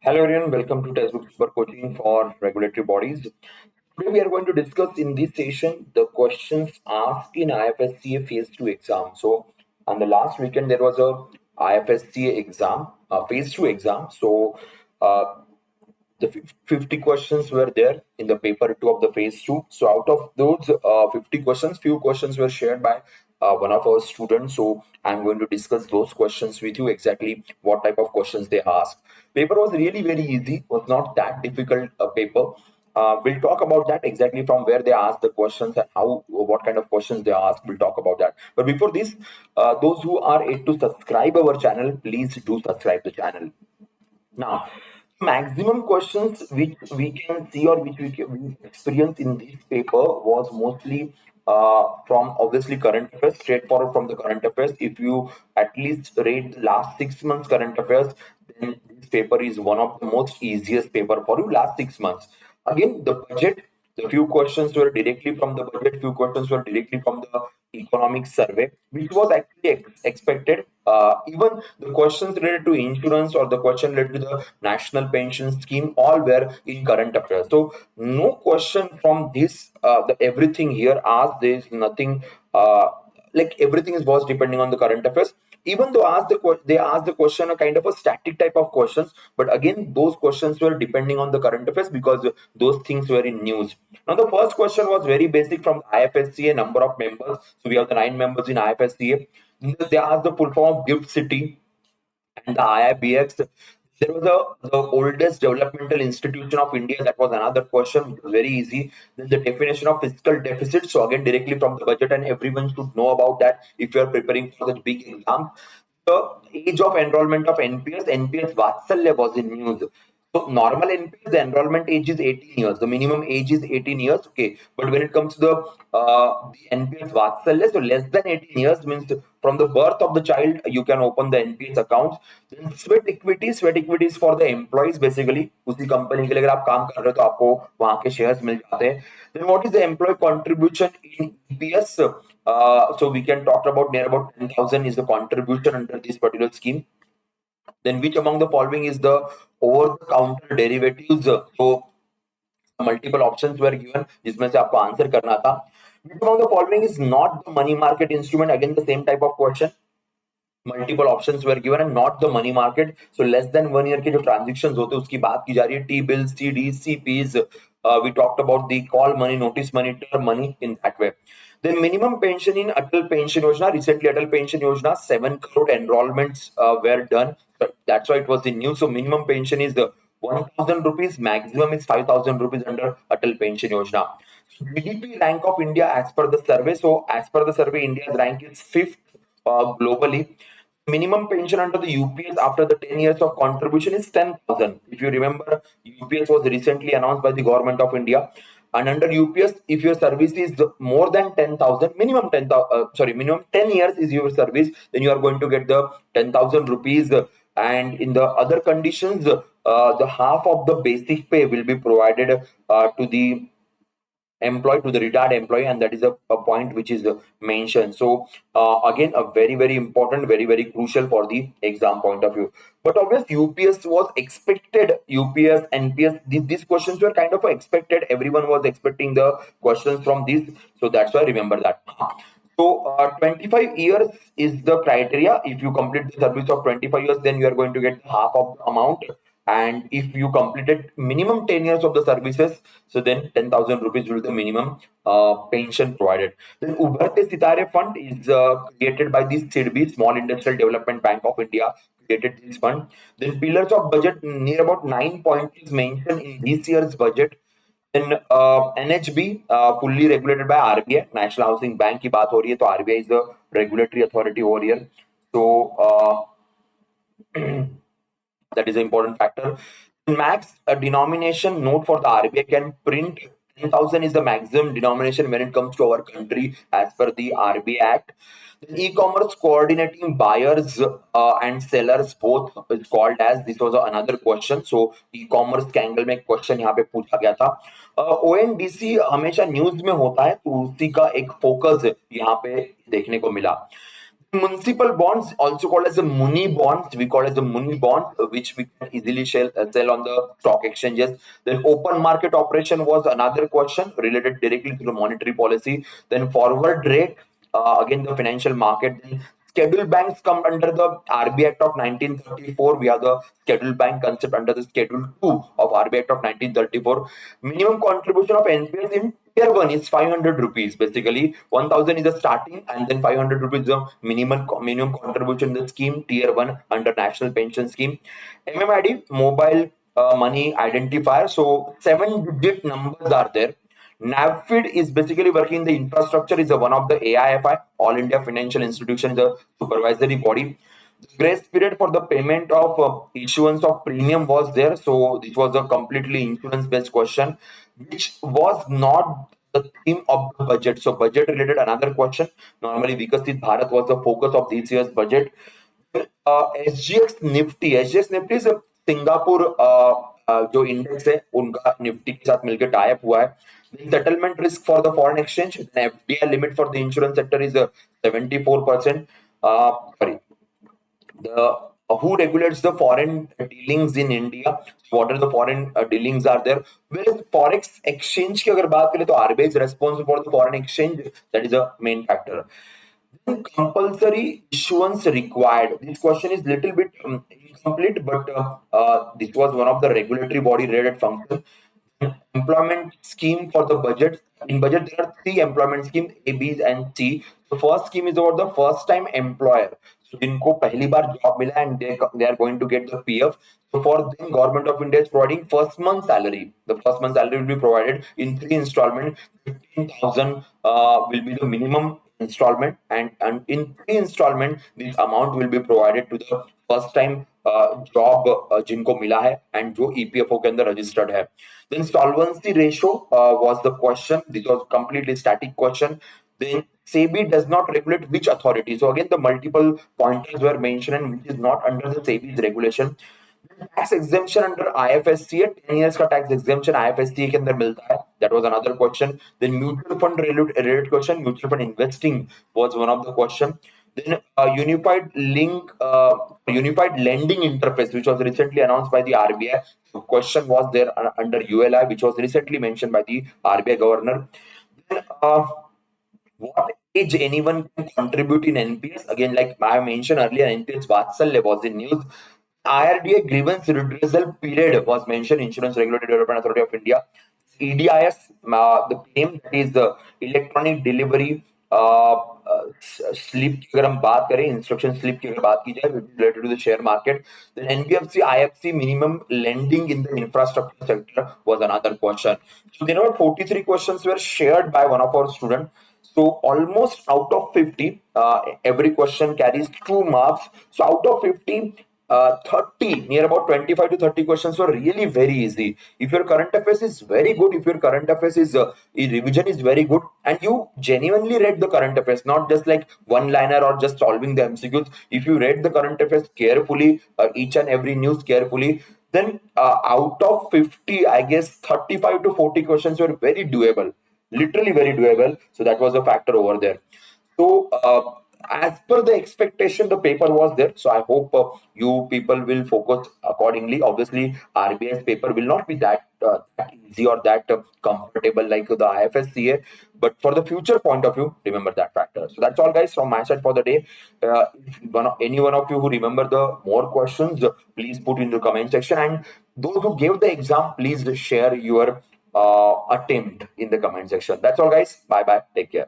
Hello everyone, welcome to Textbook Super Coaching for Regulatory Bodies. Today we are going to discuss in this session the questions asked in IFSCA Phase 2 exam. So on the last weekend there was a IFSCA exam, Phase 2 exam. So uh, the 50 questions were there in the paper 2 of the phase 2. So out of those 50 questions, few questions were shared by one of our students. So I'm going to discuss those questions with you, exactly what type of questions they asked. Paper was really very easy, was not that difficult a paper. We'll talk about that exactly from where they asked the questions and how, what kind of questions they asked. We'll talk about that. But before this, those who are yet to subscribe our channel, please do subscribe the channel. Now, maximum questions which we can see or we experience in this paper was mostly from obviously current affairs, straightforward from the current affairs. If you at least read the last 6 months current affairs, then this paper is one of the most easiest paper for you last 6 months. Again, the budget, the few questions were directly from the budget, few questions were directly from the economic survey, which was actually expected. Even the questions related to insurance or the question related to the national pension scheme, all were in current affairs. So no question from this, the everything here asked, there is nothing like everything is was depending on the current affairs. Even though they asked the question a kind of a static type of questions, but again those questions were depending on the current affairs because those things were in news. Now the first question was very basic from IFSCA, number of members. So we have the 9 members in IFSCA. They asked the full form of gift city and the IIBX. There was the oldest developmental institution of India. That was another question, which was very easy. Then the definition of fiscal deficit. So again, directly from the budget, and everyone should know about that if you are preparing for the big exams. The age of enrollment of NPS Vatsalya was in news. So normal NPS, the enrollment age is 18 years. The minimum age is 18 years. Okay. But when it comes to the NPS Vatsalya, so less than 18 years means from the birth of the child, you can open the NPS accounts. Then sweat equities for the employees basically. उसी company के लिए अगर आप काम कर रहे हो तो आपको वहाँ के shares मिल जाते हैं. Then what is the employee contribution in EPS? So we can talk about near about 10,000 is the contribution under this particular scheme. Then which among the following is the over-the-counter derivatives? So multiple options were given जिसमें से आपको answer करना था. Which among the following is not the money market instrument? Again the same type of question. Multiple options were given and not the money market. So less than 1 year के जो transaction होते हैं उसकी बात की जा रही है. T bills, T D, CPs, we talked about the call money, notice money, term money in that way. Then minimum pension in Atal Pension Yojana. Recently, Atal Pension Yojana, 7 crore enrollments were done. So that's why it was in news. So minimum pension is the 1,000 rupees. Maximum is 5,000 rupees under Atal Pension Yojana. GDP rank of India as per the survey. So as per the survey, India's rank is fifth globally. Minimum pension under the UPS after the 10 years of contribution is 10,000. If you remember, UPS was recently announced by the government of India. And under UPS, if your service is more than 10,000, minimum 10,000, minimum 10 years is your service, then you are going to get the 10,000 rupees. And in the other conditions, the half of the basic pay will be provided to the employee, to the retired employee, and that is a point which is mentioned. So again, a very important, very crucial for the exam point of view. But obviously UPS was expected. UPS, NPS, these questions were kind of expected. Everyone was expecting the questions from this, so that's why remember that. So 25 years is the criteria. If you complete the service of 25 years, then you are going to get half of the amount. And if you completed minimum 10 years of the services, so then 10,000 rupees will be the minimum pension provided. Then Ubharte Sitare Fund is created by the SEBI, Small Industrial Development Bank of India, created this fund. Then pillars of budget, near about 9 points is mentioned in this year's budget. Then NHB, fully regulated by RBI, National Housing Bank की बात हो रही है, तो RBI is the regulatory authority over here. So that is an important factor. Max denomination note for the RBI can print 10,000 is the maximum denomination when it comes to our country as per the RBI Act. E-commerce coordinating buyers and sellers both is called as. This was another question. So e-commerce के angle में question यहाँ पे पूछा गया था. ONDC हमेशा news में होता है, तो उसी का एक फोकस यहाँ पे देखने को मिला. Municipal bonds, also called as the muni bonds, we call it the muni bond, which we can easily sell on the stock exchanges. Then open market operation was another question related directly to the monetary policy. Then forward rate, again the financial market. Then scheduled banks come under the RB Act of 1934. We have the scheduled bank concept under the Schedule 2 of RB Act of 1934. Minimum contribution of NPS in Tier 1 is 500 rupees. Basically, 1000 is the starting, and then 500 rupees is the minimum contribution in the scheme, Tier 1 under National Pension Scheme. MMID, mobile money identifier. So 7-digit numbers are there. NABFID is basically working in the infrastructure, is one of the AIFI, All India Financial Institution, is a supervisory body. The grace period for the payment of issuance of premium was there. So this was a completely insurance based question, which was not the theme of the budget. So budget related another question. Normally Vikasit Bharat was the focus of this year's budget. SGX Nifty से Singapore जो index है उनका Nifty के साथ मिलकर type हुआ है. Settlement risk for the foreign exchange, FDI limit for the insurance sector is 74%. Sorry, the who regulates the foreign dealings in India? What are the foreign dealings are there? Whereas forex exchange की अगर बात करें तो RBI is responsible for the foreign exchange. That is a main factor. Compulsory issuance required. This question is little bit incomplete, but this was one of the regulatory body related function. Employment scheme for the budget. In budget, there are three employment schemes, A, B, and C. The first scheme is about the first time employer. So, जिनको पहली बार job मिला and they are going to get the PF. So, for them, Government of India is providing first month salary. The first month salary will be provided in 3 installments. 15,000 will be the minimum installment, and in 3 installment this amount will be provided to the first time job जिनको मिला है and जो EPFO के अंदर registered है. Then solvency ratio was the question. This was completely static question. Then SEBI does not regulate which authority. So again, the multiple pointers were mentioned and which is not under the SEBI's regulation. Tax exemption under IFSCA 10 years का tax exemption IFSCA के अंदर मिलता है. That was another question. Then mutual fund related question, mutual fund investing was one of the question. Then unified lending interface, which was recently announced by the RBI. So question was there under ULI, which was recently mentioned by the RBI governor. Then what age anyone can contribute in NPS? Again, like I mentioned earlier, NPS Vatsalya was in news. IRDA grievance redressal period was mentioned, Insurance Regulatory Development Authority of India. EDIS, the claim, that is the electronic delivery slip की अगर हम बात करें, instruction slip की अगर बात की जाए, related to the share market. Then NBFC, IFC minimum lending in the infrastructure sector was another question. So there were 43 questions were shared by one of our students. So almost out of 50, every question carries 2 marks. So out of 50, 30, near about 25 to 30 questions were really very easy. If your current affairs is very good, if your current affairs is revision is very good, and you genuinely read the current affairs, not just like one liner or just solving the MCQs. If you read the current affairs carefully, each and every news carefully, then out of 50, I guess 35 to 40 questions were very doable, literally very doable. So that was a factor over there. So as per the expectation, the paper was there. So I hope you people will focus accordingly. Obviously, RBI's paper will not be that easy or that comfortable like the IFSCA. But for the future point of view, remember that factor. So that's all, guys, from my side for the day. If any one of you who remember the more questions, please put in the comment section. And those who gave the exam, please share your attempt in the comment section. That's all, guys. Bye bye. Take care.